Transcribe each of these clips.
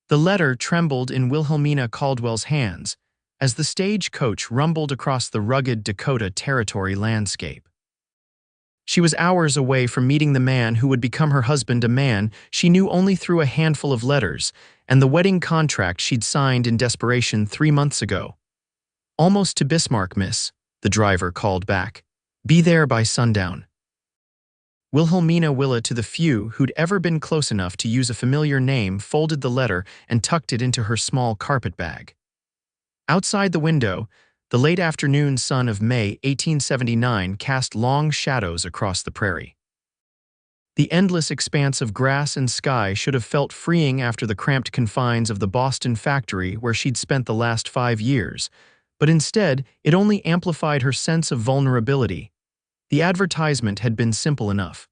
The letter trembled in Wilhelmina Caldwell's hands as the stagecoach rumbled across the rugged Dakota Territory landscape. She was hours away from meeting the man who would become her husband, a man she knew only through a handful of letters and the wedding contract she'd signed in desperation 3 months ago. "Almost to Bismarck, miss," the driver called back. "Be there by sundown." Wilhelmina Willa, to the few who'd ever been close enough to use a familiar name, folded the letter and tucked it into her small carpet bag. Outside the window, the late afternoon sun of May 1879 cast long shadows across the prairie. The endless expanse of grass and sky should have felt freeing after the cramped confines of the Boston factory where she'd spent the last 5 years, but instead it only amplified her sense of vulnerability. The advertisement had been simple enough.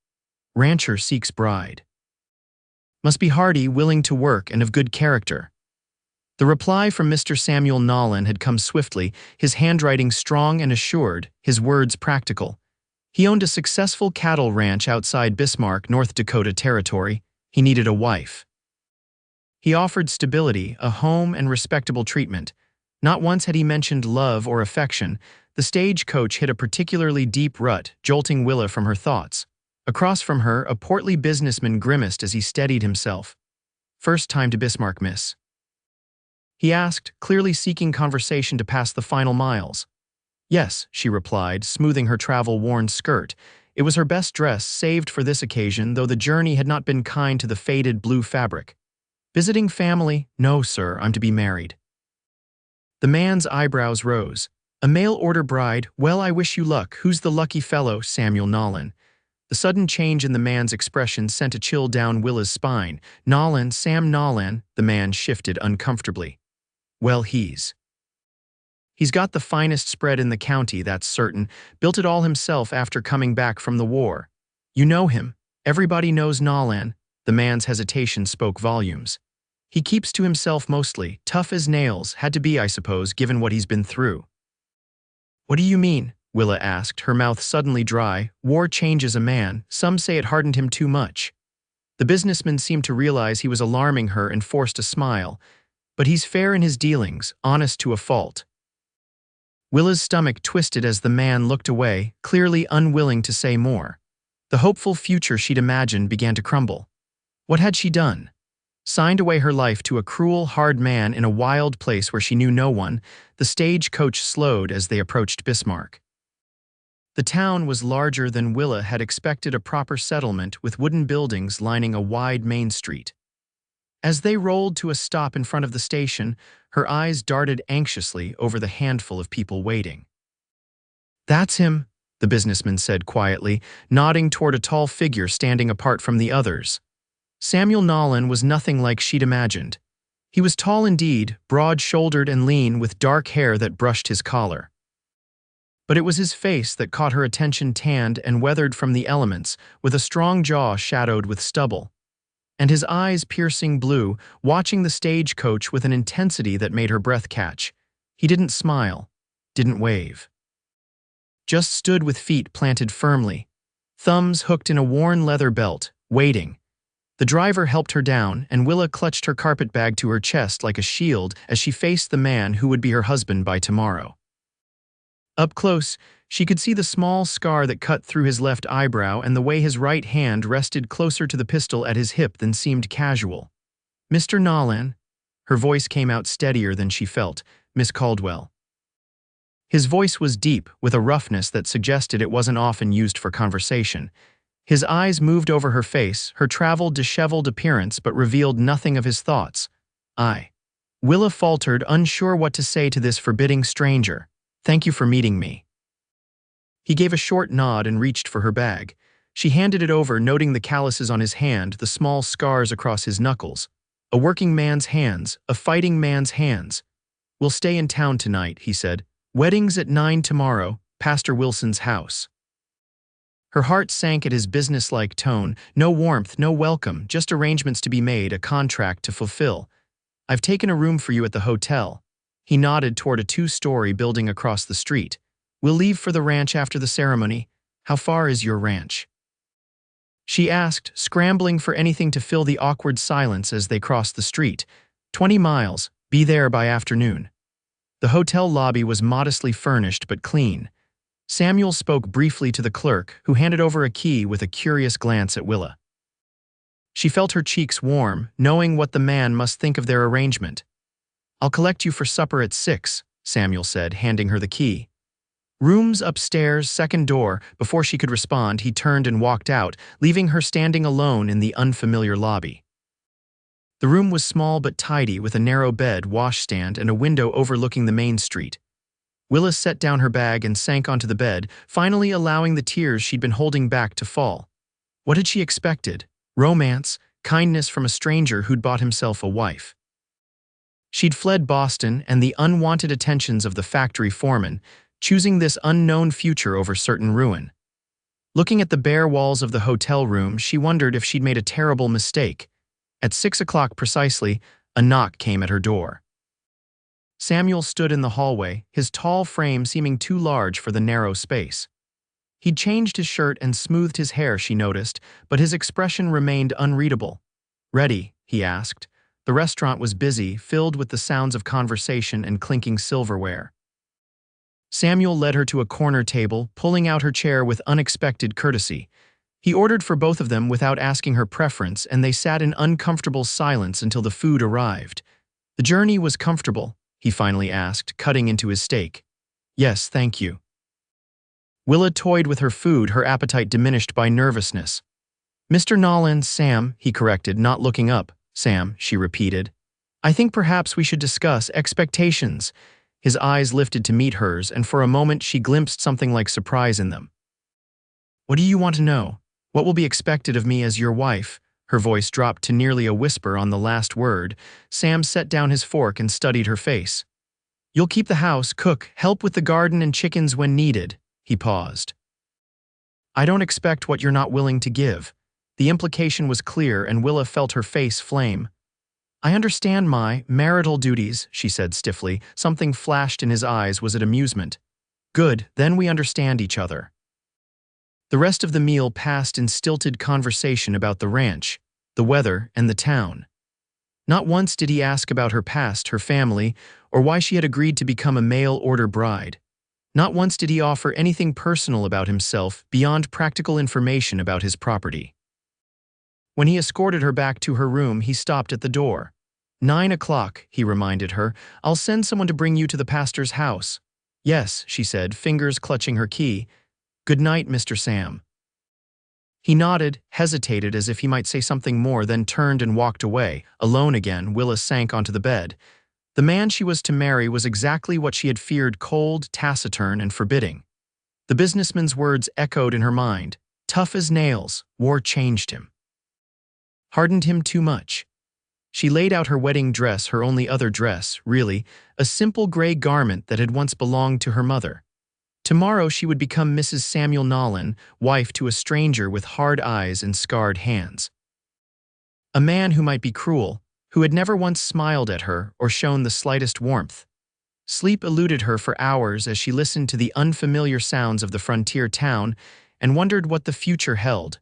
"Rancher seeks bride. Must be hardy, willing to work, and of good character." The reply from Mr. Samuel Nolan had come swiftly, his handwriting strong and assured, his words practical. He owned a successful cattle ranch outside Bismarck, North Dakota Territory. He needed a wife. He offered stability, a home, and respectable treatment. Not once had he mentioned love or affection. The stagecoach hit a particularly deep rut, jolting Willa from her thoughts. Across from her, a portly businessman grimaced as he steadied himself. "First time to Bismarck, miss?" he asked, clearly seeking conversation to pass the final miles. "Yes," she replied, smoothing her travel-worn skirt. It was her best dress, saved for this occasion, though the journey had not been kind to the faded blue fabric. "Visiting family?" "No, sir, I'm to be married." The man's eyebrows rose. "A mail-order bride? Well, I wish you luck. Who's the lucky fellow?" "Samuel Nolan." The sudden change in the man's expression sent a chill down Willa's spine. "Nolan, Sam Nolan," the man shifted uncomfortably. "Well, he's got the finest spread in the county, that's certain. Built it all himself after coming back from the war. You know him. Everybody knows Nolan." The man's hesitation spoke volumes. "He keeps to himself mostly. Tough as nails. Had to be, I suppose, given what he's been through." "What do you mean?" Willa asked, her mouth suddenly dry. "War changes a man. Some say it hardened him too much." The businessman seemed to realize he was alarming her and forced a smile. "But he's fair in his dealings, honest to a fault." Willa's stomach twisted as the man looked away, clearly unwilling to say more. The hopeful future she'd imagined began to crumble. What had she done? Signed away her life to a cruel, hard man in a wild place where she knew no one. The stagecoach slowed as they approached Bismarck. The town was larger than Willa had expected, a proper settlement with wooden buildings lining a wide main street. As they rolled to a stop in front of the station, her eyes darted anxiously over the handful of people waiting. "That's him," the businessman said quietly, nodding toward a tall figure standing apart from the others. Samuel Nolan was nothing like she'd imagined. He was tall indeed, broad-shouldered and lean, with dark hair that brushed his collar. But it was his face that caught her attention, tanned and weathered from the elements, with a strong jaw shadowed with stubble. And his eyes piercing blue, watching the stagecoach with an intensity that made her breath catch. He didn't smile, didn't wave. Just stood with feet planted firmly, thumbs hooked in a worn leather belt, waiting. The driver helped her down, and Willa clutched her carpet bag to her chest like a shield as she faced the man who would be her husband by tomorrow. Up close, she could see the small scar that cut through his left eyebrow and the way his right hand rested closer to the pistol at his hip than seemed casual. "Mr. Nolan." Her voice came out steadier than she felt. "Miss Caldwell." His voice was deep, with a roughness that suggested it wasn't often used for conversation. His eyes moved over her face, her traveled, disheveled appearance, but revealed nothing of his thoughts. Willa faltered, unsure what to say to this forbidding stranger. "Thank you for meeting me." He gave a short nod and reached for her bag. She handed it over, noting the calluses on his hand, the small scars across his knuckles. A working man's hands, a fighting man's hands. "We'll stay in town tonight," he said. "Wedding's at 9 tomorrow, Pastor Wilson's house." Her heart sank at his businesslike tone. No warmth, no welcome, just arrangements to be made, a contract to fulfill. "I've taken a room for you at the hotel." He nodded toward a 2-story building across the street. "We'll leave for the ranch after the ceremony. How far is your ranch?" she asked, scrambling for anything to fill the awkward silence as they crossed the street. 20 miles. Be there by afternoon." The hotel lobby was modestly furnished but clean. Samuel spoke briefly to the clerk, who handed over a key with a curious glance at Willa. She felt her cheeks warm, knowing what the man must think of their arrangement. "I'll collect you for supper at 6, Samuel said, handing her the key. "Rooms upstairs, second door." Before she could respond, he turned and walked out, leaving her standing alone in the unfamiliar lobby. The room was small but tidy, with a narrow bed, washstand, and a window overlooking the main street. Willa set down her bag and sank onto the bed, finally allowing the tears she'd been holding back to fall. What had she expected? Romance, kindness from a stranger who'd bought himself a wife. She'd fled Boston and the unwanted attentions of the factory foreman, choosing this unknown future over certain ruin. Looking at the bare walls of the hotel room, she wondered if she'd made a terrible mistake. At 6 o'clock precisely, a knock came at her door. Samuel stood in the hallway, his tall frame seeming too large for the narrow space. He'd changed his shirt and smoothed his hair, she noticed, but his expression remained unreadable. "Ready?" he asked. The restaurant was busy, filled with the sounds of conversation and clinking silverware. Samuel led her to a corner table, pulling out her chair with unexpected courtesy. He ordered for both of them without asking her preference, and they sat in uncomfortable silence until the food arrived. "The journey was comfortable?" he finally asked, cutting into his steak. "Yes, thank you." Willa toyed with her food, her appetite diminished by nervousness. "Mr. Nolan, Sam," he corrected, not looking up. "Sam," she repeated. "I think perhaps we should discuss expectations." His eyes lifted to meet hers, and for a moment she glimpsed something like surprise in them. "What do you want to know? What will be expected of me as your wife?" Her voice dropped to nearly a whisper on the last word. Sam set down his fork and studied her face. "You'll keep the house, cook, help with the garden and chickens when needed." He paused. "I don't expect what you're not willing to give." The implication was clear, and Willa felt her face flame. "I understand my marital duties," she said stiffly. Something flashed in his eyes. Was it amusement? "Good, then we understand each other." The rest of the meal passed in stilted conversation about the ranch, the weather, and the town. Not once did he ask about her past, her family, or why she had agreed to become a mail-order bride. Not once did he offer anything personal about himself beyond practical information about his property. When he escorted her back to her room, he stopped at the door. 9 o'clock, he reminded her. "I'll send someone to bring you to the pastor's house." "Yes," she said, fingers clutching her key. "Good night, Mr. Sam." He nodded, hesitated as if he might say something more, then turned and walked away. Alone again, Willa sank onto the bed. The man she was to marry was exactly what she had feared: cold, taciturn, and forbidding. The businessman's words echoed in her mind. Tough as nails, war changed him. Hardened him too much. She laid out her wedding dress, her only other dress, really, a simple gray garment that had once belonged to her mother. Tomorrow she would become Mrs. Samuel Nolan, wife to a stranger with hard eyes and scarred hands. A man who might be cruel, who had never once smiled at her or shown the slightest warmth. Sleep eluded her for hours as she listened to the unfamiliar sounds of the frontier town and wondered what the future held.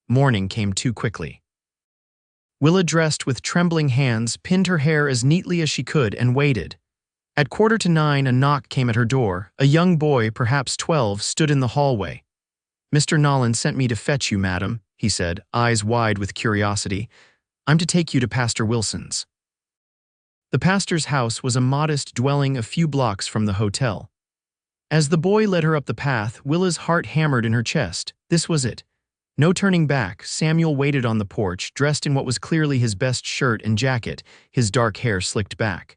Morning came too quickly. Willa dressed with trembling hands, pinned her hair as neatly as she could, and waited. At 9:15, a knock came at her door. A young boy, perhaps 12, stood in the hallway. "Mr. Nolan sent me to fetch you, madam," he said, eyes wide with curiosity. "I'm to take you to Pastor Wilson's." The pastor's house was a modest dwelling a few blocks from the hotel. As the boy led her up the path, Willa's heart hammered in her chest. This was it. No turning back. Samuel waited on the porch, dressed in what was clearly his best shirt and jacket, his dark hair slicked back.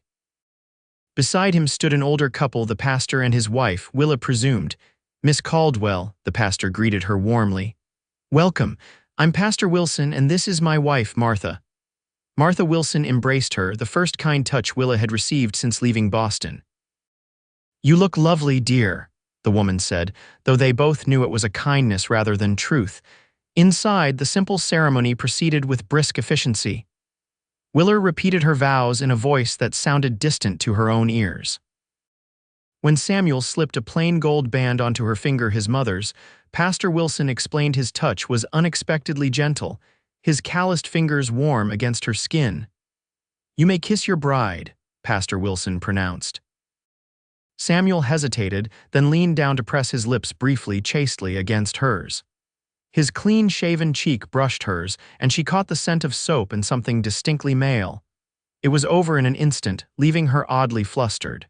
Beside him stood an older couple, the pastor and his wife, Willa presumed. "Miss Caldwell," the pastor greeted her warmly. "Welcome. I'm Pastor Wilson, and this is my wife, Martha." Martha Wilson embraced her, the first kind touch Willa had received since leaving Boston. "You look lovely, dear," the woman said, though they both knew it was a kindness rather than truth. Inside, the simple ceremony proceeded with brisk efficiency. Willa repeated her vows in a voice that sounded distant to her own ears. When Samuel slipped a plain gold band onto her finger, his mother's, Pastor Wilson explained his touch was unexpectedly gentle, his calloused fingers warm against her skin. "You may kiss your bride," Pastor Wilson pronounced. Samuel hesitated, then leaned down to press his lips briefly, chastely against hers. His clean-shaven cheek brushed hers, and she caught the scent of soap and something distinctly male. It was over in an instant, leaving her oddly flustered.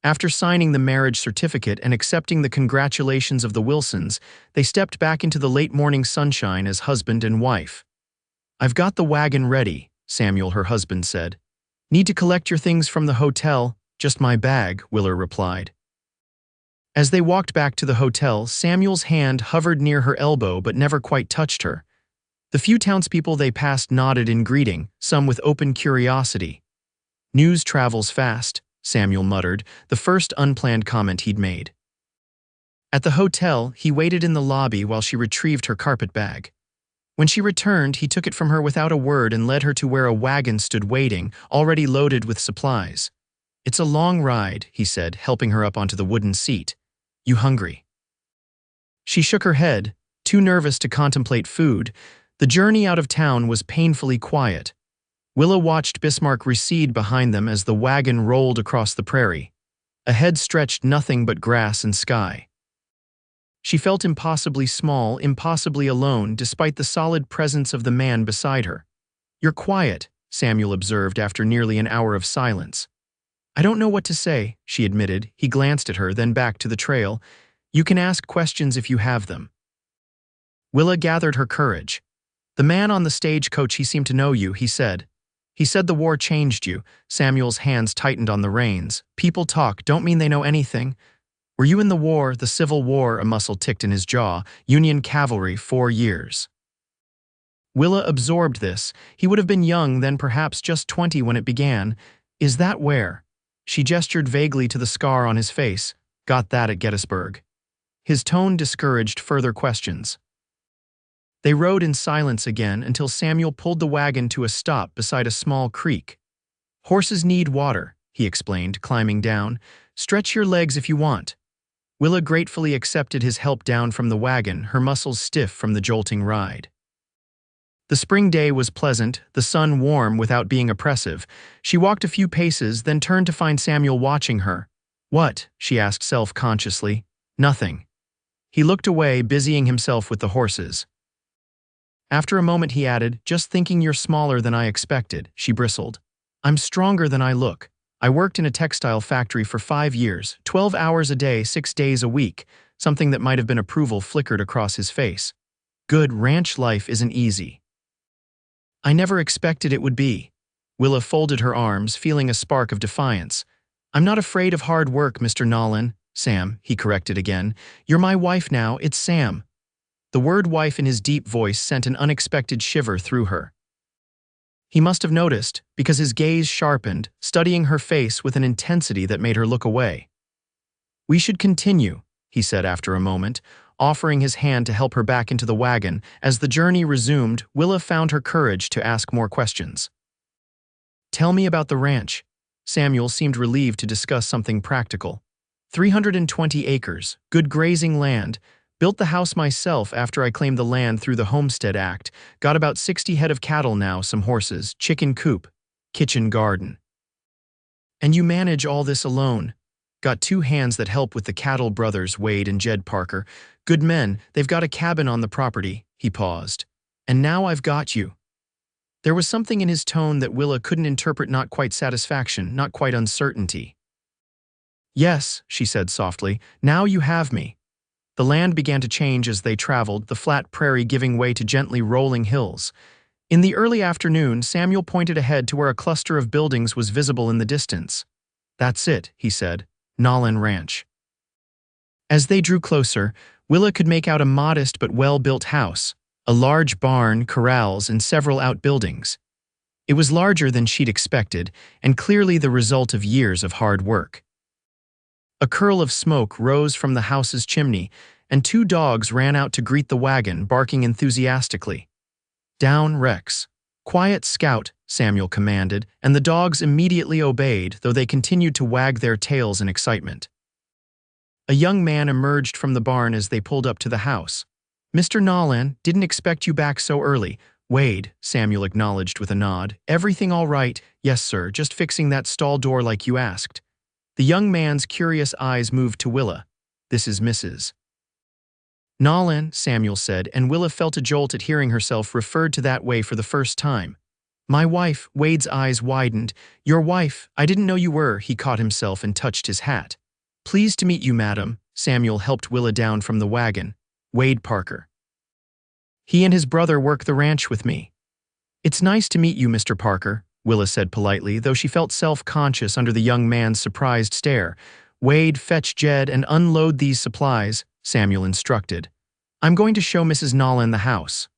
After signing the marriage certificate and accepting the congratulations of the Wilsons, they stepped back into the late morning sunshine as husband and wife. "I've got the wagon ready," Samuel, her husband, said. "Need to collect your things from the hotel?" "Just my bag," Willa replied. As they walked back to the hotel, Samuel's hand hovered near her elbow but never quite touched her. The few townspeople they passed nodded in greeting, some with open curiosity. "News travels fast," Samuel muttered, the first unplanned comment he'd made. At the hotel, he waited in the lobby while she retrieved her carpet bag. When she returned, he took it from her without a word and led her to where a wagon stood waiting, already loaded with supplies. "It's a long ride," he said, helping her up onto the wooden seat. "You hungry?" She shook her head, too nervous to contemplate food. The journey out of town was painfully quiet. Willa watched Bismarck recede behind them as the wagon rolled across the prairie. Ahead stretched nothing but grass and sky. She felt impossibly small, impossibly alone, despite the solid presence of the man beside her. "You're quiet," Samuel observed after nearly an hour of silence. "I don't know what to say," she admitted. He glanced at her, then back to the trail. "You can ask questions if you have them." Willa gathered her courage. "The man on the stagecoach, he seemed to know you," he said. "He said the war changed you." Samuel's hands tightened on the reins. "People talk, don't mean they know anything." "Were you in the war, the Civil War?" A muscle ticked in his jaw. "Union cavalry, 4 years." Willa absorbed this. He would have been young then, perhaps just 20 when it began. "Is that where?" She gestured vaguely to the scar on his face. "Got that at Gettysburg." His tone discouraged further questions. They rode in silence again until Samuel pulled the wagon to a stop beside a small creek. "Horses need water," he explained, climbing down. "Stretch your legs if you want." Willa gratefully accepted his help down from the wagon, her muscles stiff from the jolting ride. The spring day was pleasant, the sun warm without being oppressive. She walked a few paces, then turned to find Samuel watching her. "What?" she asked self-consciously. "Nothing." He looked away, busying himself with the horses. After a moment he added, "Just thinking you're smaller than I expected." She bristled. "I'm stronger than I look. I worked in a textile factory for 5 years, 12 hours a day, 6 days a week." Something that might have been approval flickered across his face. "Good, ranch life isn't easy." "I never expected it would be." Willa folded her arms, feeling a spark of defiance. "I'm not afraid of hard work, Mr. Nolan." "Sam," he corrected again. "You're my wife now, it's Sam." The word wife in his deep voice sent an unexpected shiver through her. He must have noticed, because his gaze sharpened, studying her face with an intensity that made her look away. "We should continue," he said after a moment, offering his hand to help her back into the wagon. As the journey resumed, Willa found her courage to ask more questions. "Tell me about the ranch." Samuel seemed relieved to discuss something practical. 320 acres, good grazing land. Built the house myself after I claimed the land through the Homestead Act. Got about 60 head of cattle now, some horses, chicken coop, kitchen garden." "And you manage all this alone?" "Got 2 hands that help with the cattle, brothers Wade and Jed Parker. Good men, they've got a cabin on the property." He paused. "And now I've got you." There was something in his tone that Willa couldn't interpret, not quite satisfaction, not quite uncertainty. "Yes," she said softly, "now you have me." The land began to change as they traveled, the flat prairie giving way to gently rolling hills. In the early afternoon, Samuel pointed ahead to where a cluster of buildings was visible in the distance. "That's it," he said. "Nolan Ranch." As they drew closer, Willa could make out a modest but well-built house, a large barn, corrals, and several outbuildings. It was larger than she'd expected, and clearly the result of years of hard work. A curl of smoke rose from the house's chimney, and 2 dogs ran out to greet the wagon, barking enthusiastically. "Down, Rex." "Quiet, Scout," Samuel commanded, and the dogs immediately obeyed, though they continued to wag their tails in excitement. A young man emerged from the barn as they pulled up to the house. "Mr. Nolan, didn't expect you back so early. Wade, Samuel acknowledged with a nod. Everything all right? Yes, sir, just fixing that stall door like you asked. The young man's curious eyes moved to Willa. This is Mrs. Nolan, Samuel said, and Willa felt a jolt at hearing herself referred to that way for the first time. My wife, Wade's eyes widened. Your wife, I didn't know you were, he caught himself and touched his hat. Pleased to meet you, madam, Samuel helped Willa down from the wagon. Wade Parker. He and his brother work the ranch with me. It's nice to meet you, Mr. Parker, Willa said politely, though she felt self-conscious under the young man's surprised stare. Wade, fetch Jed and unload these supplies, Samuel instructed. I'm going to show Mrs. Nolan the house.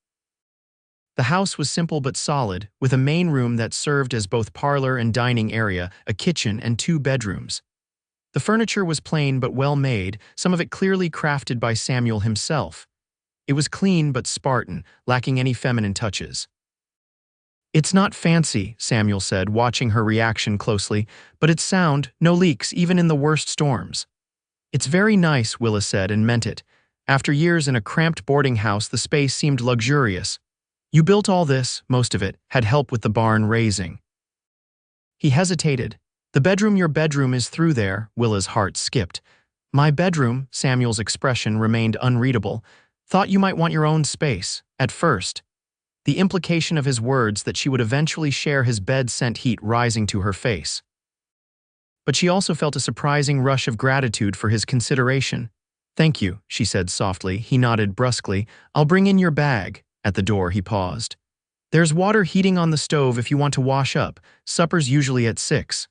The house was simple but solid, with a main room that served as both parlor and dining area, a kitchen, and 2 bedrooms. The furniture was plain but well made, some of it clearly crafted by Samuel himself. It was clean but Spartan, lacking any feminine touches. It's not fancy, Samuel said, watching her reaction closely, but it's sound, no leaks, even in the worst storms. It's very nice, Willa said, and meant it. After years in a cramped boarding house, the space seemed luxurious. You built all this, most of it, had help with the barn raising. He hesitated. Your bedroom is through there, Willa's heart skipped. My bedroom, Samuel's expression remained unreadable. Thought you might want your own space, at first. The implication of his words that she would eventually share his bed sent heat rising to her face. But she also felt a surprising rush of gratitude for his consideration. Thank you, she said softly. He nodded brusquely. I'll bring in your bag. At the door, he paused. There's water heating on the stove if you want to wash up. Supper's usually at 6.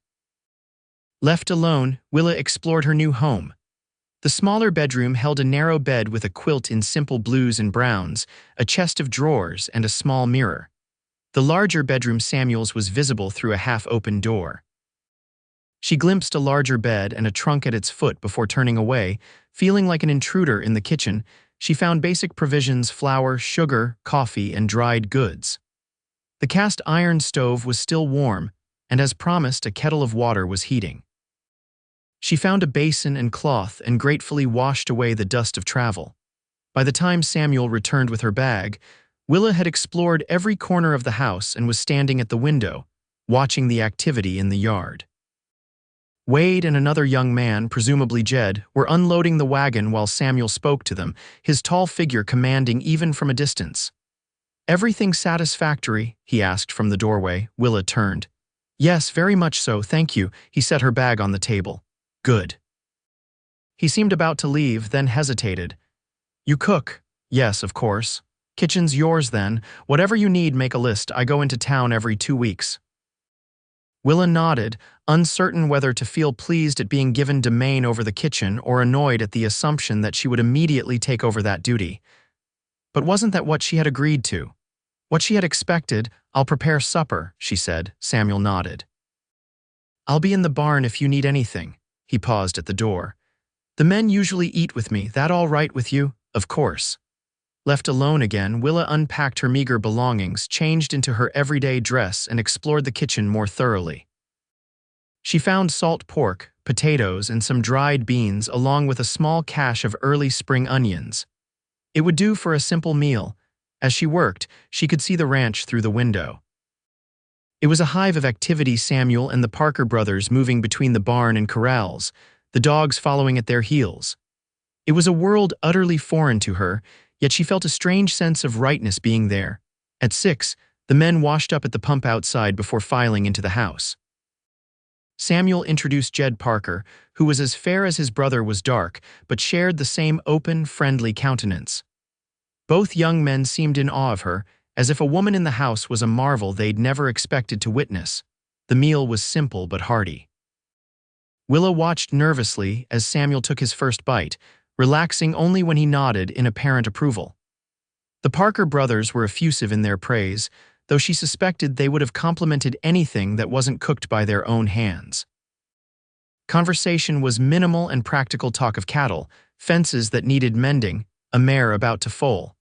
Left alone, Willa explored her new home. The smaller bedroom held a narrow bed with a quilt in simple blues and browns, a chest of drawers, and a small mirror. The larger bedroom, Samuel's, was visible through a half-open door. She glimpsed a larger bed and a trunk at its foot before turning away. Feeling like an intruder in the kitchen, she found basic provisions: flour, sugar, coffee, and dried goods. The cast iron stove was still warm, and as promised, a kettle of water was heating. She found a basin and cloth and gratefully washed away the dust of travel. By the time Samuel returned with her bag, Willa had explored every corner of the house and was standing at the window, watching the activity in the yard. Wade and another young man, presumably Jed, were unloading the wagon while Samuel spoke to them, his tall figure commanding even from a distance. Everything satisfactory? He asked from the doorway. Willa turned. Yes, very much so, thank you. He set her bag on the table. Good. He seemed about to leave, then hesitated. You cook? Yes, of course. Kitchen's yours then. Whatever you need, make a list. I go into town every 2 weeks. Willa nodded, uncertain whether to feel pleased at being given domain over the kitchen or annoyed at the assumption that she would immediately take over that duty. But wasn't that what she had agreed to? What she had expected? I'll prepare supper, she said. Samuel nodded. I'll be in the barn if you need anything. He paused at the door. The men usually eat with me. That all right with you? Of course. Left alone again, Willa unpacked her meager belongings, changed into her everyday dress, and explored the kitchen more thoroughly. She found salt pork, potatoes, and some dried beans, along with a small cache of early spring onions. It would do for a simple meal. As she worked, she could see the ranch through the window. It was a hive of activity, Samuel and the Parker brothers moving between the barn and corrals, the dogs following at their heels. It was a world utterly foreign to her, yet she felt a strange sense of rightness being there. At 6, the men washed up at the pump outside before filing into the house. Samuel introduced Jed Parker, who was as fair as his brother was dark, but shared the same open, friendly countenance. Both young men seemed in awe of her, as if a woman in the house was a marvel they'd never expected to witness. The meal was simple but hearty. Willa watched nervously as Samuel took his first bite, relaxing only when he nodded in apparent approval. The Parker brothers were effusive in their praise, though she suspected they would have complimented anything that wasn't cooked by their own hands. Conversation was minimal and practical talk of cattle, fences that needed mending, a mare about to foal.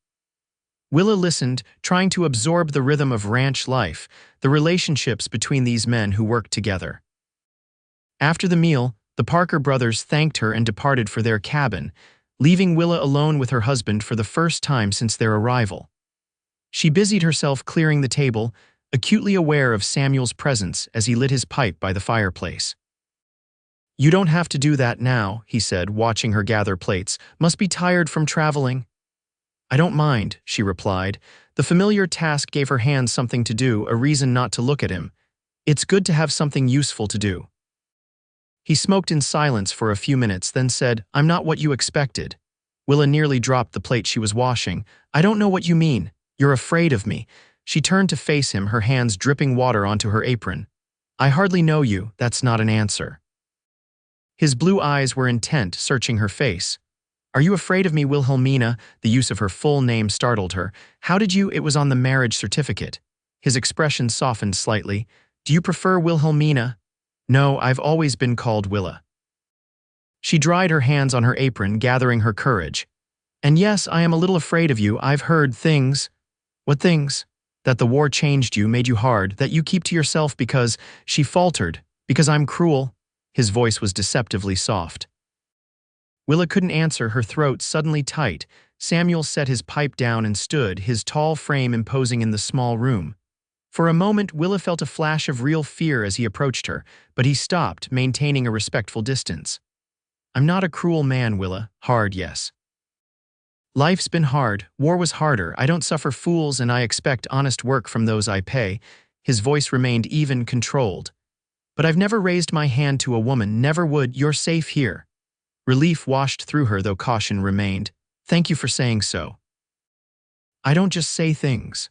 Willa listened, trying to absorb the rhythm of ranch life, the relationships between these men who worked together. After the meal, the Parker brothers thanked her and departed for their cabin, leaving Willa alone with her husband for the first time since their arrival. She busied herself clearing the table, acutely aware of Samuel's presence as he lit his pipe by the fireplace. "You don't have to do that now," he said, watching her gather plates. "Must be tired from traveling." "I don't mind," she replied. The familiar task gave her hands something to do, a reason not to look at him. It's good to have something useful to do. He smoked in silence for a few minutes, then said, "I'm not what you expected." Willa nearly dropped the plate she was washing. "I don't know what you mean. You're afraid of me." She turned to face him, her hands dripping water onto her apron. "I hardly know you. That's not an answer." His blue eyes were intent, searching her face. "Are you afraid of me, Wilhelmina?" The use of her full name startled her. "How did you— It was on the marriage certificate." His expression softened slightly. "Do you prefer Wilhelmina?" "No, I've always been called Willa." She dried her hands on her apron, gathering her courage. "And yes, I am a little afraid of you. I've heard things." "What things?" "That the war changed you, made you hard, that you keep to yourself because—" She faltered. "Because I'm cruel." His voice was deceptively soft. Willa couldn't answer, her throat suddenly tight. Samuel set his pipe down and stood, his tall frame imposing in the small room. For a moment, Willa felt a flash of real fear as he approached her, but he stopped, maintaining a respectful distance. "I'm not a cruel man, Willa. Hard, yes. Life's been hard. War was harder. I don't suffer fools, and I expect honest work from those I pay." His voice remained even, controlled. "But I've never raised my hand to a woman, never would. You're safe here." Relief washed through her, though caution remained. "Thank you for saying so." "I don't just say things."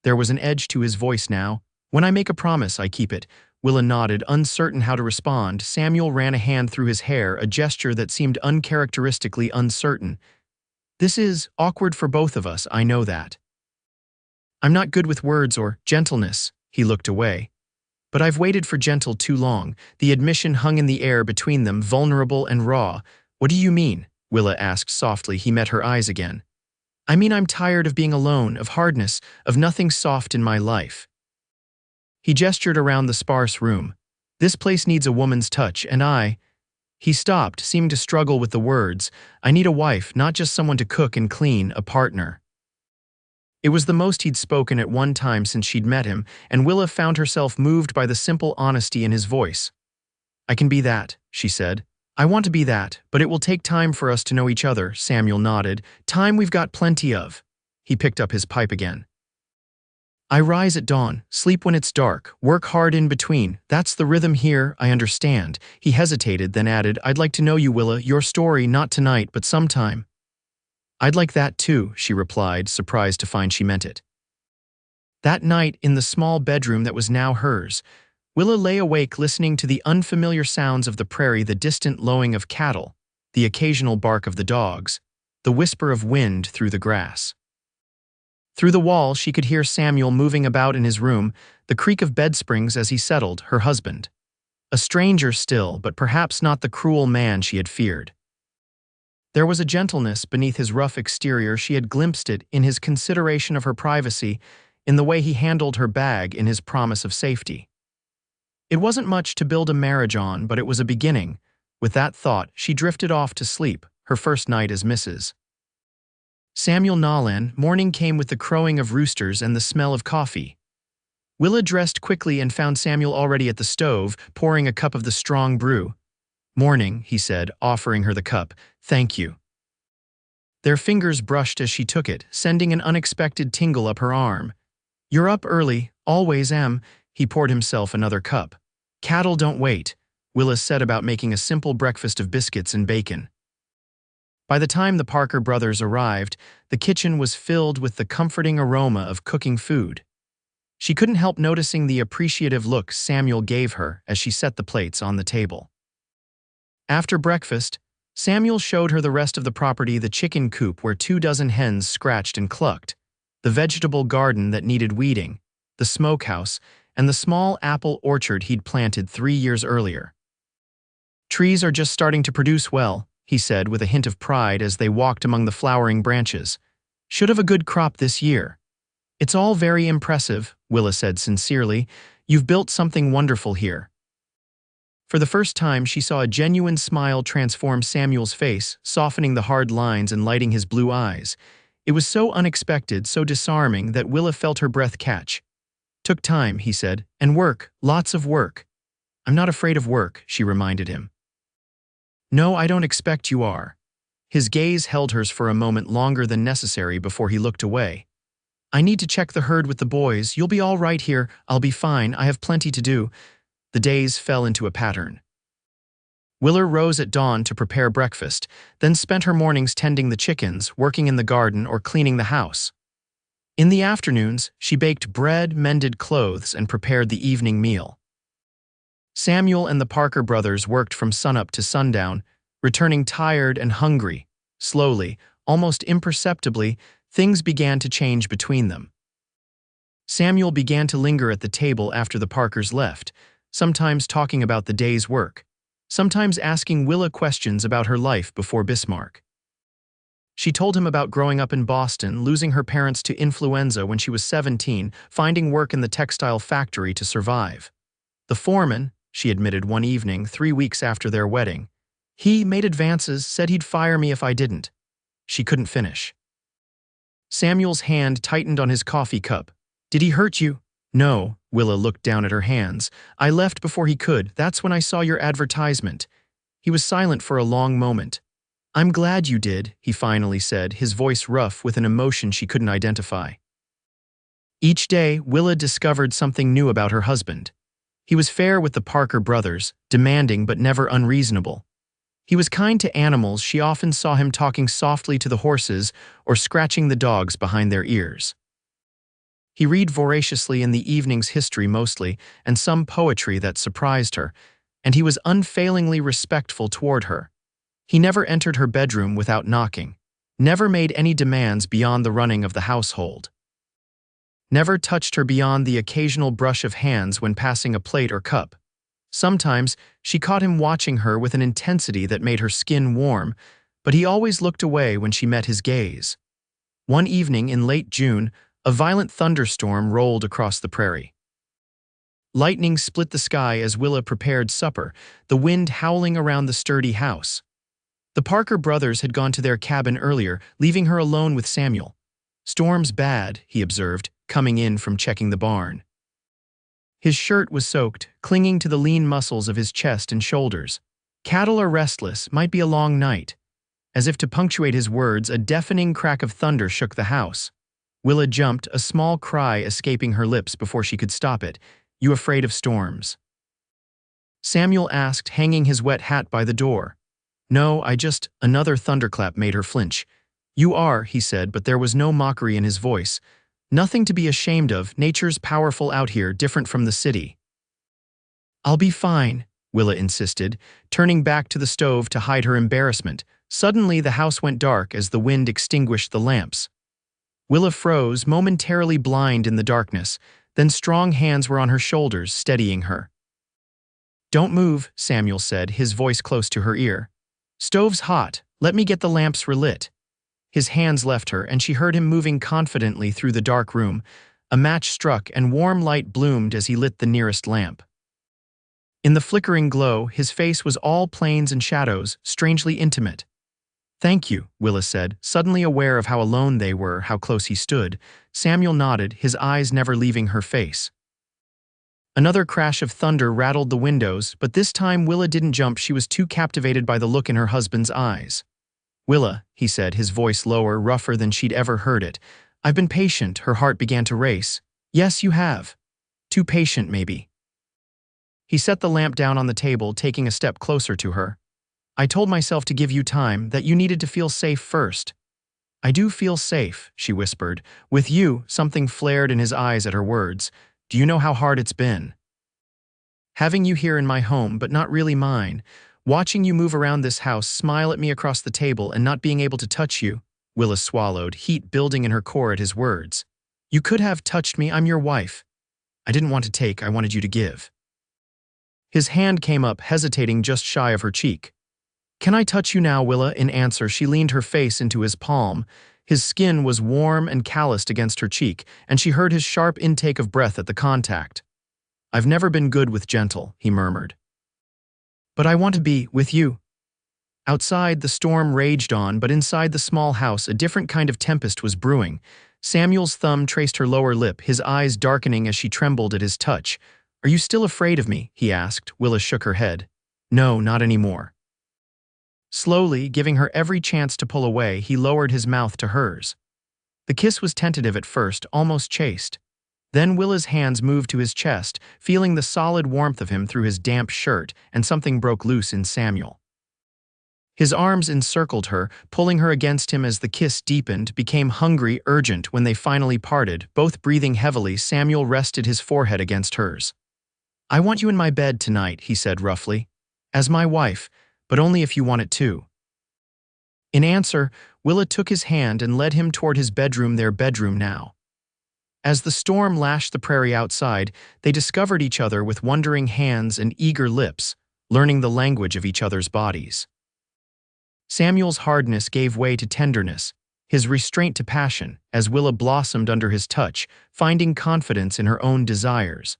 There was an edge to his voice now. "When I make a promise, I keep it." Willa nodded, uncertain how to respond. Samuel ran a hand through his hair, a gesture that seemed uncharacteristically uncertain. "This is awkward for both of us, I know that. I'm not good with words or gentleness." He looked away. "But I've waited for gentle too long." The admission hung in the air between them, vulnerable and raw. "What do you mean?" Willa asked softly. He met her eyes again. "I mean I'm tired of being alone, of hardness, of nothing soft in my life." He gestured around the sparse room. "This place needs a woman's touch, and I—" He stopped, seeming to struggle with the words. "I need a wife, not just someone to cook and clean, a partner." It was the most he'd spoken at one time since she'd met him, and Willa found herself moved by the simple honesty in his voice. "I can be that," she said. "I want to be that, but it will take time for us to know each other." Samuel nodded. "Time we've got plenty of." He picked up his pipe again. "I rise at dawn, sleep when it's dark, work hard in between. That's the rhythm here, I understand." He hesitated, then added, "I'd like to know you, Willa, your story, not tonight, but sometime." "I'd like that too," she replied, surprised to find she meant it. That night, in the small bedroom that was now hers, Willa lay awake listening to the unfamiliar sounds of the prairie, the distant lowing of cattle, the occasional bark of the dogs, the whisper of wind through the grass. Through the wall, she could hear Samuel moving about in his room, the creak of bed springs as he settled, her husband. A stranger still, but perhaps not the cruel man she had feared. There was a gentleness beneath his rough exterior. She had glimpsed it in his consideration of her privacy, in the way he handled her bag, in his promise of safety. It wasn't much to build a marriage on, but it was a beginning. With that thought, she drifted off to sleep, her first night as Mrs. Samuel Nolan. Morning came with the crowing of roosters and the smell of coffee. Willa dressed quickly and found Samuel already at the stove, pouring a cup of the strong brew. "Morning," he said, offering her the cup. "Thank you." Their fingers brushed as she took it, sending an unexpected tingle up her arm. "You're up early, always am." He poured himself another cup. "Cattle don't wait." Willa set about making a simple breakfast of biscuits and bacon. By the time the Parker brothers arrived, the kitchen was filled with the comforting aroma of cooking food. She couldn't help noticing the appreciative look Samuel gave her as she set the plates on the table. After breakfast, Samuel showed her the rest of the property, the chicken coop where 24 hens scratched and clucked, the vegetable garden that needed weeding, the smokehouse, and the small apple orchard he'd planted 3 years earlier. "Trees are just starting to produce well," he said with a hint of pride as they walked among the flowering branches. "Should have a good crop this year." "It's all very impressive," Willa said sincerely. "You've built something wonderful here." For the first time, she saw a genuine smile transform Samuel's face, softening the hard lines and lighting his blue eyes. It was so unexpected, so disarming that Willa felt her breath catch. "Took time," he said, "and work, lots of work." "I'm not afraid of work," she reminded him. "No, I don't expect you are." His gaze held hers for a moment longer than necessary before he looked away. "I need to check the herd with the boys. You'll be all right here. I'll be fine. I have plenty to do." The days fell into a pattern. Willa rose at dawn to prepare breakfast, then spent her mornings tending the chickens, working in the garden, or cleaning the house. In the afternoons, she baked bread, mended clothes, and prepared the evening meal. Samuel and the Parker brothers worked from sunup to sundown, returning tired and hungry. Slowly, almost imperceptibly, things began to change between them. Samuel began to linger at the table after the Parkers left, sometimes talking about the day's work, sometimes asking Willa questions about her life before Bismarck. She told him about growing up in Boston, losing her parents to influenza when she was 17, finding work in the textile factory to survive. The foreman, she admitted one evening 3 weeks after their wedding, he made advances, said he'd fire me if I didn't. She couldn't finish. Samuel's hand tightened on his coffee cup. "Did he hurt you?" "No," Willa looked down at her hands. "I left before he could. That's when I saw your advertisement." He was silent for a long moment. "I'm glad you did," he finally said, his voice rough with an emotion she couldn't identify. Each day, Willa discovered something new about her husband. He was fair with the Parker brothers, demanding but never unreasonable. He was kind to animals. She often saw him talking softly to the horses or scratching the dogs behind their ears. He read voraciously in the evening's history mostly, and some poetry that surprised her, and he was unfailingly respectful toward her. He never entered her bedroom without knocking, never made any demands beyond the running of the household. Never touched her beyond the occasional brush of hands when passing a plate or cup. Sometimes she caught him watching her with an intensity that made her skin warm, but he always looked away when she met his gaze. One evening in late June, a violent thunderstorm rolled across the prairie. Lightning split the sky as Willa prepared supper, the wind howling around the sturdy house. The Parker brothers had gone to their cabin earlier, leaving her alone with Samuel. "Storm's bad," he observed, coming in from checking the barn. His shirt was soaked, clinging to the lean muscles of his chest and shoulders. "Cattle are restless, might be a long night." As if to punctuate his words, a deafening crack of thunder shook the house. Willa jumped, a small cry escaping her lips before she could stop it. "You afraid of storms?" Samuel asked, hanging his wet hat by the door. "No, Another thunderclap made her flinch. "You are," he said, but there was no mockery in his voice. "Nothing to be ashamed of. Nature's powerful out here, different from the city." "I'll be fine," Willa insisted, turning back to the stove to hide her embarrassment. Suddenly, the house went dark as the wind extinguished the lamps. Willa froze, momentarily blind in the darkness, then strong hands were on her shoulders, steadying her. "Don't move," Samuel said, his voice close to her ear. "Stove's hot. Let me get the lamps relit." His hands left her, and she heard him moving confidently through the dark room. A match struck, and warm light bloomed as he lit the nearest lamp. In the flickering glow, his face was all planes and shadows, strangely intimate. "Thank you," Willa said, suddenly aware of how alone they were, how close he stood. Samuel nodded, his eyes never leaving her face. Another crash of thunder rattled the windows, but this time Willa didn't jump. She was too captivated by the look in her husband's eyes. "Willa," he said, his voice lower, rougher than she'd ever heard it. "I've been patient." Her heart began to race. "Yes, you have. Too patient, maybe." He set the lamp down on the table, taking a step closer to her. "I told myself to give you time, that you needed to feel safe first." "I do feel safe," she whispered. "With you." Something flared in his eyes at her words. "Do you know how hard it's been? Having you here in my home, but not really mine. Watching you move around this house, smile at me across the table, and not being able to touch you." Willa swallowed, heat building in her core at his words. "You could have touched me. I'm your wife. I didn't want to take, I wanted you to give." His hand came up, hesitating just shy of her cheek. "Can I touch you now, Willa?" In answer, she leaned her face into his palm. His skin was warm and calloused against her cheek, and she heard his sharp intake of breath at the contact. "I've never been good with gentle," he murmured. "But I want to be with you." Outside, the storm raged on, but inside the small house, a different kind of tempest was brewing. Samuel's thumb traced her lower lip, his eyes darkening as she trembled at his touch. "Are you still afraid of me?" he asked. Willa shook her head. "No, not anymore." Slowly, giving her every chance to pull away, he lowered his mouth to hers. The kiss was tentative at first, almost chaste. Then Willa's hands moved to his chest, feeling the solid warmth of him through his damp shirt, and something broke loose in Samuel. His arms encircled her, pulling her against him as the kiss deepened, became hungry, urgent. When they finally parted, both breathing heavily, Samuel rested his forehead against hers. "I want you in my bed tonight," he said roughly. "As my wife, but only if you want it too." In answer, Willa took his hand and led him toward his bedroom, their bedroom now. As the storm lashed the prairie outside, they discovered each other with wondering hands and eager lips, learning the language of each other's bodies. Samuel's hardness gave way to tenderness, his restraint to passion, as Willa blossomed under his touch, finding confidence in her own desires.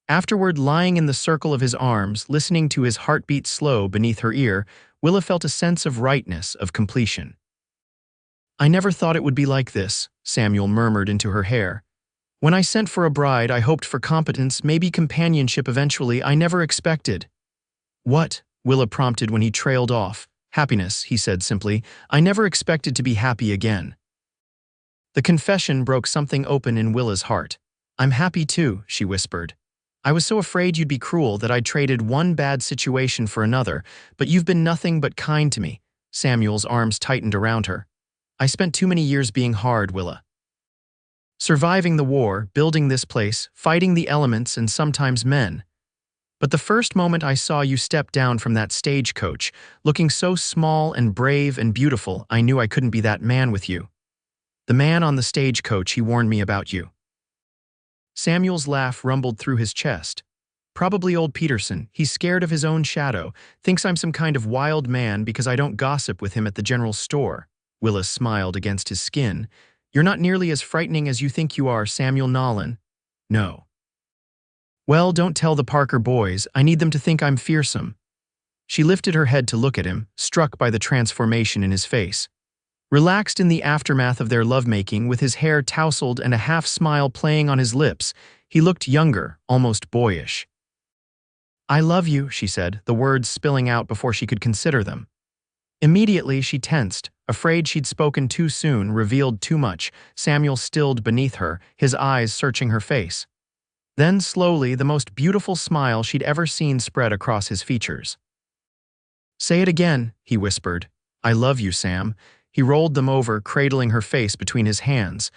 Afterward, lying in the circle of his arms, listening to his heartbeat slow beneath her ear, Willa felt a sense of rightness, of completion. "I never thought it would be like this," Samuel murmured into her hair. "When I sent for a bride, I hoped for competence, maybe companionship eventually. I never expected." "What?" Willa prompted when he trailed off. "Happiness," he said simply. "I never expected to be happy again." The confession broke something open in Willa's heart. "I'm happy too," she whispered. "I was so afraid you'd be cruel that I'd traded one bad situation for another, but you've been nothing but kind to me." Samuel's arms tightened around her. "I spent too many years being hard, Willa. Surviving the war, building this place, fighting the elements and sometimes men. But the first moment I saw you step down from that stagecoach, looking so small and brave and beautiful, I knew I couldn't be that man with you. The man on the stagecoach, he warned me about you." Samuel's laugh rumbled through his chest. "Probably old Peterson. He's scared of his own shadow, thinks I'm some kind of wild man because I don't gossip with him at the general store." Willa smiled against his skin. "You're not nearly as frightening as you think you are, Samuel Nolan." "No." "Well, don't tell the Parker boys. I need them to think I'm fearsome." She lifted her head to look at him, struck by the transformation in his face. Relaxed in the aftermath of their lovemaking, with his hair tousled and a half-smile playing on his lips, he looked younger, almost boyish. "I love you," she said, the words spilling out before she could consider them. Immediately, she tensed, afraid she'd spoken too soon, revealed too much. Samuel stilled beneath her, his eyes searching her face. Then, slowly, the most beautiful smile she'd ever seen spread across his features. "Say it again," he whispered. "I love you, Sam." He rolled them over, cradling her face between his hands.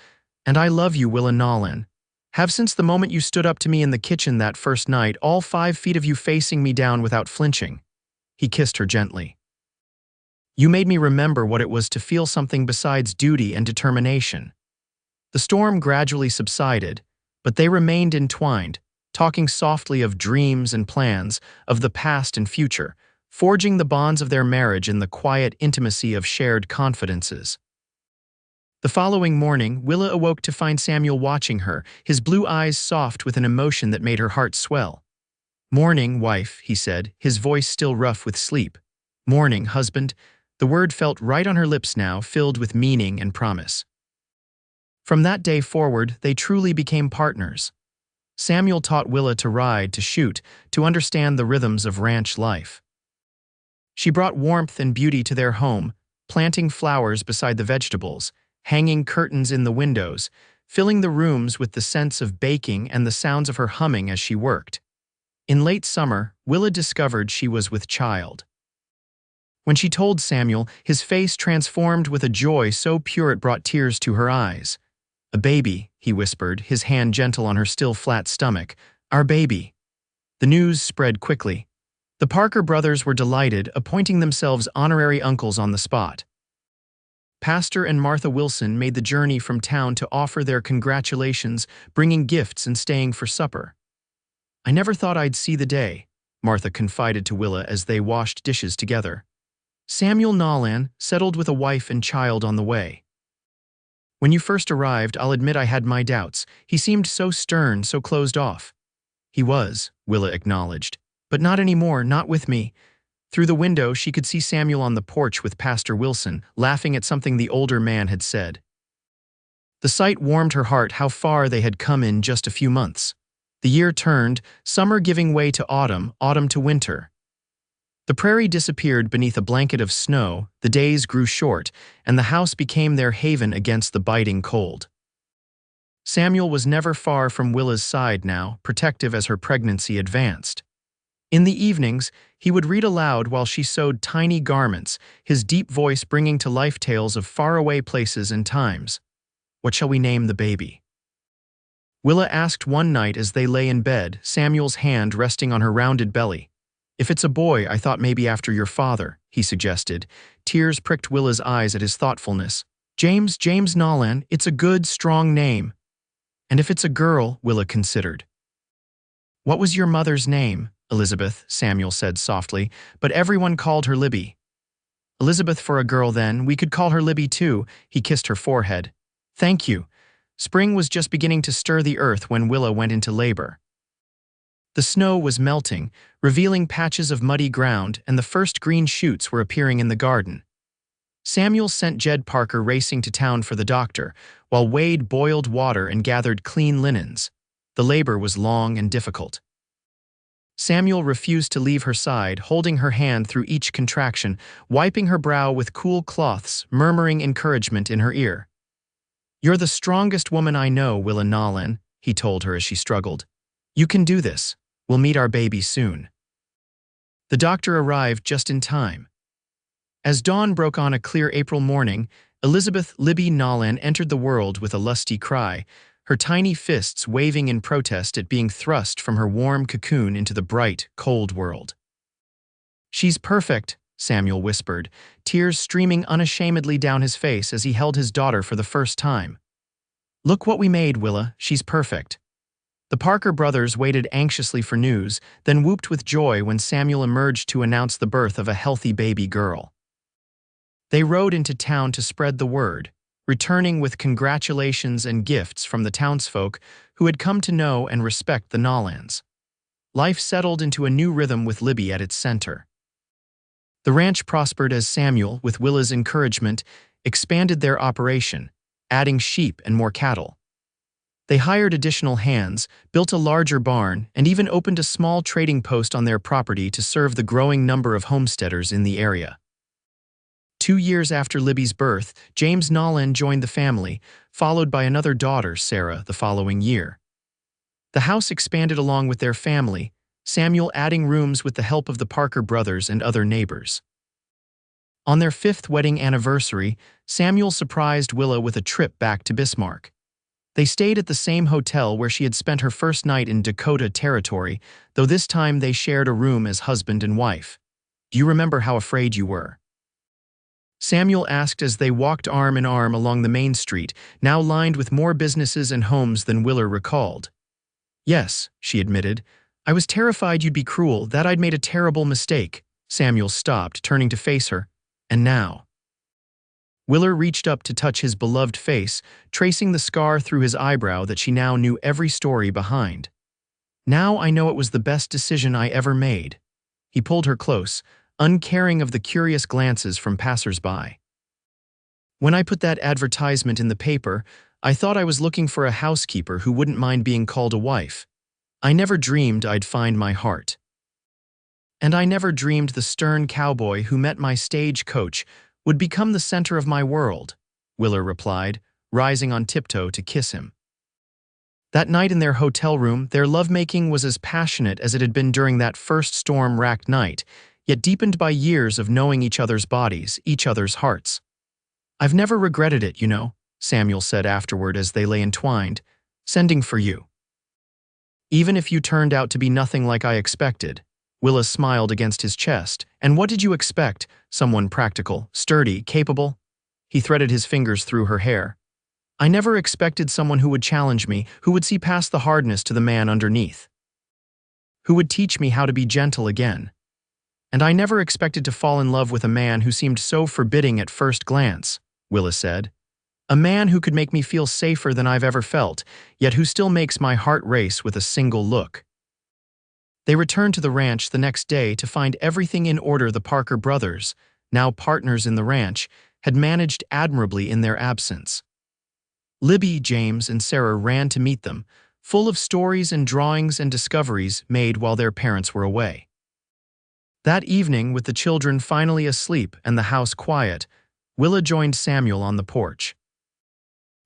"And I love you, Willa Nolan. Have since the moment you stood up to me in the kitchen that first night, all 5 feet of you facing me down without flinching." He kissed her gently. "You made me remember what it was to feel something besides duty and determination." The storm gradually subsided, but they remained entwined, talking softly of dreams and plans, of the past and future, forging the bonds of their marriage in the quiet intimacy of shared confidences. The following morning, Willa awoke to find Samuel watching her, his blue eyes soft with an emotion that made her heart swell. "Morning, wife," he said, his voice still rough with sleep. "Morning, husband." The word felt right on her lips now, filled with meaning and promise. From that day forward, they truly became partners. Samuel taught Willa to ride, to shoot, to understand the rhythms of ranch life. She brought warmth and beauty to their home, planting flowers beside the vegetables, hanging curtains in the windows, filling the rooms with the scents of baking and the sounds of her humming as she worked. In late summer, Willa discovered she was with child. When she told Samuel, his face transformed with a joy so pure it brought tears to her eyes. "A baby," he whispered, his hand gentle on her still flat stomach. "Our baby." The news spread quickly. The Parker brothers were delighted, appointing themselves honorary uncles on the spot. Pastor and Martha Wilson made the journey from town to offer their congratulations, bringing gifts and staying for supper. "I never thought I'd see the day," Martha confided to Willa as they washed dishes together. "Samuel Nolan, settled with a wife and child on the way. When you first arrived, I'll admit I had my doubts. He seemed so stern, so closed off." "He was," Willa acknowledged. "But not anymore, not with me. Through the window, she could see Samuel on the porch with Pastor Wilson, laughing at something the older man had said. The sight warmed her heart how far they had come in just a few months. The year turned, summer giving way to autumn, autumn to winter. The prairie disappeared beneath a blanket of snow, the days grew short, and the house became their haven against the biting cold. Samuel was never far from Willa's side now, protective as her pregnancy advanced. In the evenings, he would read aloud while she sewed tiny garments, his deep voice bringing to life tales of faraway places and times. "What shall we name the baby?" Willa asked one night as they lay in bed, Samuel's hand resting on her rounded belly. "If it's a boy, I thought maybe after your father," he suggested. Tears pricked Willa's eyes at his thoughtfulness. James Nolan, it's a good, strong name." "And if it's a girl," Willa considered. "What was your mother's name?" "Elizabeth," Samuel said softly, but everyone called her Libby. "Elizabeth for a girl then, we could call her Libby too," he kissed her forehead. "Thank you." Spring was just beginning to stir the earth when Willa went into labor. The snow was melting, revealing patches of muddy ground, and the first green shoots were appearing in the garden. Samuel sent Jed Parker racing to town for the doctor, while Wade boiled water and gathered clean linens. The labor was long and difficult. Samuel refused to leave her side, holding her hand through each contraction, wiping her brow with cool cloths, murmuring encouragement in her ear. "You're the strongest woman I know, Willa Nolan," he told her as she struggled. "You can do this. We'll meet our baby soon." The doctor arrived just in time. As dawn broke on a clear April morning, Elizabeth Libby Nolan entered the world with a lusty cry, her tiny fists waving in protest at being thrust from her warm cocoon into the bright, cold world. "She's perfect," Samuel whispered, tears streaming unashamedly down his face as he held his daughter for the first time. "Look what we made, Willa, she's perfect." The Parker brothers waited anxiously for news, then whooped with joy when Samuel emerged to announce the birth of a healthy baby girl. They rode into town to spread the word, returning with congratulations and gifts from the townsfolk who had come to know and respect the Nolans. Life settled into a new rhythm with Libby at its center. The ranch prospered as Samuel, with Willa's encouragement, expanded their operation, adding sheep and more cattle. They hired additional hands, built a larger barn, and even opened a small trading post on their property to serve the growing number of homesteaders in the area. 2 years after Libby's birth, James Nolan joined the family, followed by another daughter, Sarah, the following year. The house expanded along with their family, Samuel adding rooms with the help of the Parker brothers and other neighbors. On their 5th wedding anniversary, Samuel surprised Willa with a trip back to Bismarck. They stayed at the same hotel where she had spent her first night in Dakota Territory, though this time they shared a room as husband and wife. "Do you remember how afraid you were?" Samuel asked as they walked arm in arm along the main street, now lined with more businesses and homes than Willa recalled. "Yes," she admitted. "I was terrified you'd be cruel, that I'd made a terrible mistake." Samuel stopped, turning to face her. "And now?" Willa reached up to touch his beloved face, tracing the scar through his eyebrow that she now knew every story behind. "Now I know it was the best decision I ever made." He pulled her close, uncaring of the curious glances from passers-by. "When I put that advertisement in the paper, I thought I was looking for a housekeeper who wouldn't mind being called a wife. I never dreamed I'd find my heart. And I never dreamed the stern cowboy who met my stage coach would become the center of my world," Willa replied, rising on tiptoe to kiss him. That night in their hotel room, their lovemaking was as passionate as it had been during that first storm-racked night, yet deepened by years of knowing each other's bodies, each other's hearts. "I've never regretted it, you know," Samuel said afterward as they lay entwined, "sending for you. Even if you turned out to be nothing like I expected." Willa smiled against his chest. "And what did you expect? Someone practical, sturdy, capable?" He threaded his fingers through her hair. "I never expected someone who would challenge me, who would see past the hardness to the man underneath. Who would teach me how to be gentle again. And I never expected to fall in love with a man who seemed so forbidding at first glance," Willa said. "A man who could make me feel safer than I've ever felt, yet who still makes my heart race with a single look." They returned to the ranch the next day to find everything in order. The Parker brothers, now partners in the ranch, had managed admirably in their absence. Libby, James, and Sarah ran to meet them, full of stories and drawings and discoveries made while their parents were away. That evening, with the children finally asleep and the house quiet, Willa joined Samuel on the porch.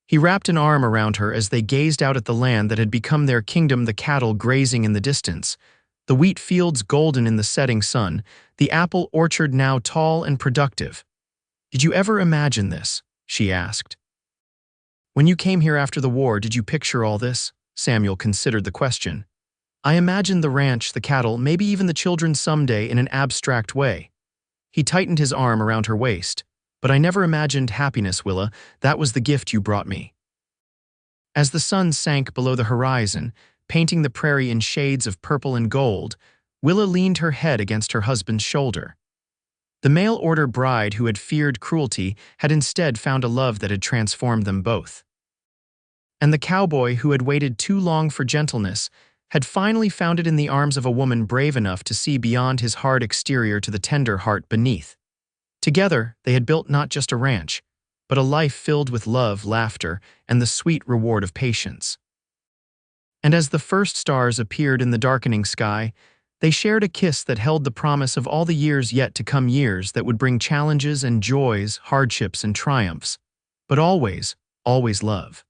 He wrapped an arm around her as they gazed out at the land that had become their kingdom, the cattle grazing in the distance, the wheat fields golden in the setting sun, the apple orchard now tall and productive. "Did you ever imagine this?" she asked. "When you came here after the war, did you picture all this?" Samuel considered the question. "I imagined the ranch, the cattle, maybe even the children someday in an abstract way." He tightened his arm around her waist. "But I never imagined happiness, Willa. That was the gift you brought me." As the sun sank below the horizon, painting the prairie in shades of purple and gold, Willa leaned her head against her husband's shoulder. The mail-order bride who had feared cruelty had instead found a love that had transformed them both. And the cowboy who had waited too long for gentleness had finally found it in the arms of a woman brave enough to see beyond his hard exterior to the tender heart beneath. Together, they had built not just a ranch, but a life filled with love, laughter, and the sweet reward of patience. And as the first stars appeared in the darkening sky, they shared a kiss that held the promise of all the years yet to come, years that would bring challenges and joys, hardships and triumphs, but always, always love.